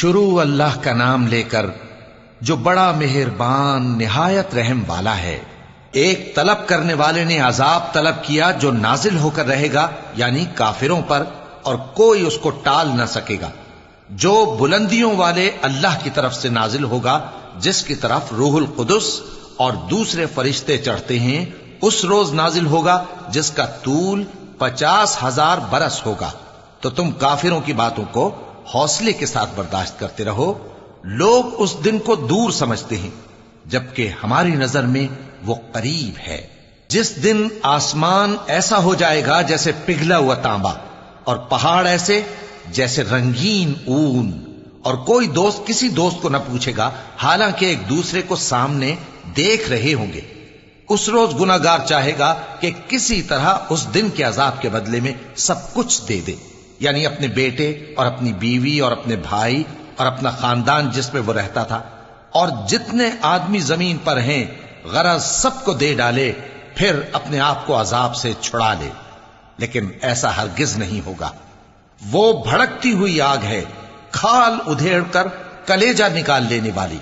شروع اللہ کا نام لے کر جو بڑا مہربان نہایت رحم والا ہے۔ ایک طلب کرنے والے نے عذاب طلب کیا جو نازل ہو کر رہے گا، یعنی کافروں پر، اور کوئی اس کو ٹال نہ سکے گا، جو بلندیوں والے اللہ کی طرف سے نازل ہوگا، جس کی طرف روح القدس اور دوسرے فرشتے چڑھتے ہیں، اس روز نازل ہوگا جس کا طول 50,000 برس ہوگا۔ تو تم کافروں کی باتوں کو حوصلے کے ساتھ برداشت کرتے رہو۔ لوگ اس دن کو دور سمجھتے ہیں، جبکہ ہماری نظر میں وہ قریب ہے۔ جس دن آسمان ایسا ہو جائے گا جیسے پگھلا ہوا تانبا، اور پہاڑ ایسے جیسے رنگین اون، اور کوئی دوست کسی دوست کو نہ پوچھے گا، حالانکہ ایک دوسرے کو سامنے دیکھ رہے ہوں گے۔ اس روز گناہگار چاہے گا کہ کسی طرح اس دن کے عذاب کے بدلے میں سب کچھ دے دے، یعنی اپنے بیٹے اور اپنی بیوی اور اپنے بھائی اور اپنا خاندان جس میں وہ رہتا تھا، اور جتنے آدمی زمین پر ہیں، غرض سب کو دے ڈالے، پھر اپنے آپ کو عذاب سے چھڑا لے۔ لیکن ایسا ہرگز نہیں ہوگا۔ وہ بھڑکتی ہوئی آگ ہے، کھال ادھیڑ کر کلیجہ نکال لینے والی۔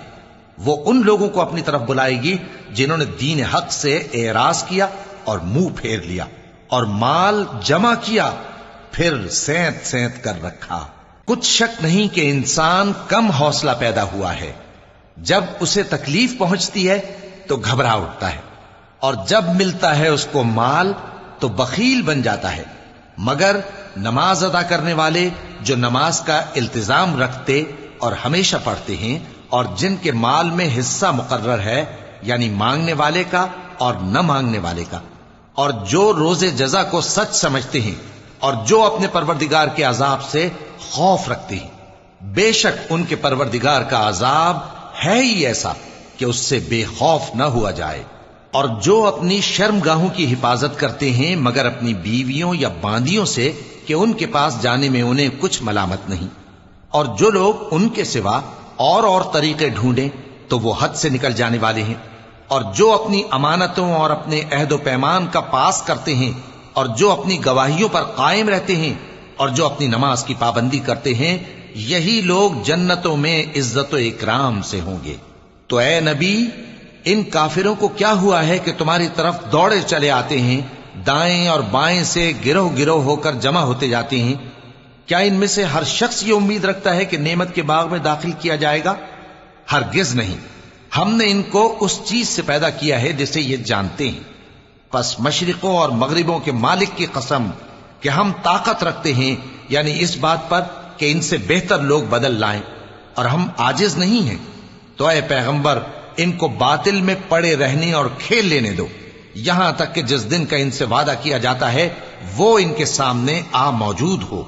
وہ ان لوگوں کو اپنی طرف بلائے گی جنہوں نے دین حق سے اعراض کیا اور منہ پھیر لیا، اور مال جمع کیا پھر سینت سینت کر رکھا۔ کچھ شک نہیں کہ انسان کم حوصلہ پیدا ہوا ہے۔ جب اسے تکلیف پہنچتی ہے تو گھبرا اٹھتا ہے، اور جب ملتا ہے اس کو مال تو بخیل بن جاتا ہے۔ مگر نماز ادا کرنے والے جو نماز کا التزام رکھتے اور ہمیشہ پڑھتے ہیں، اور جن کے مال میں حصہ مقرر ہے، یعنی مانگنے والے کا اور نہ مانگنے والے کا، اور جو روز جزا کو سچ سمجھتے ہیں، اور جو اپنے پروردگار کے عذاب سے خوف رکھتے ہیں، بے شک ان کے پروردگار کا عذاب ہے ہی ایسا کہ اس سے بے خوف نہ ہوا جائے۔ اور جو اپنی شرمگاہوں کی حفاظت کرتے ہیں مگر اپنی بیویوں یا باندیوں سے کہ ان کے پاس جانے میں انہیں کچھ ملامت نہیں، اور جو لوگ ان کے سوا اور طریقے ڈھونڈیں تو وہ حد سے نکل جانے والے ہیں، اور جو اپنی امانتوں اور اپنے عہد و پیمان کا پاس کرتے ہیں، اور جو اپنی گواہیوں پر قائم رہتے ہیں، اور جو اپنی نماز کی پابندی کرتے ہیں، یہی لوگ جنتوں میں عزت و اکرام سے ہوں گے۔ تو اے نبی، ان کافروں کو کیا ہوا ہے کہ تمہاری طرف دوڑے چلے آتے ہیں، دائیں اور بائیں سے گروہ گروہ ہو کر جمع ہوتے جاتے ہیں؟ کیا ان میں سے ہر شخص یہ امید رکھتا ہے کہ نعمت کے باغ میں داخل کیا جائے گا؟ ہرگز نہیں۔ ہم نے ان کو اس چیز سے پیدا کیا ہے جسے یہ جانتے ہیں۔ پس مشرقوں اور مغربوں کے مالک کی قسم کہ ہم طاقت رکھتے ہیں، یعنی اس بات پر کہ ان سے بہتر لوگ بدل لائیں، اور ہم عاجز نہیں ہیں۔ تو اے پیغمبر، ان کو باطل میں پڑے رہنے اور کھیل لینے دو، یہاں تک کہ جس دن کا ان سے وعدہ کیا جاتا ہے وہ ان کے سامنے آ موجود ہو۔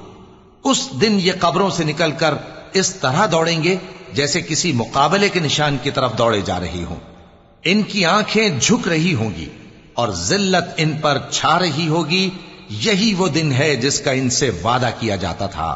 اس دن یہ قبروں سے نکل کر اس طرح دوڑیں گے جیسے کسی مقابلے کے نشان کی طرف دوڑے جا رہی ہوں۔ ان کی آنکھیں جھک رہی ہوں گی اور ذلت ان پر چھا رہی ہوگی۔ یہی وہ دن ہے جس کا ان سے وعدہ کیا جاتا تھا۔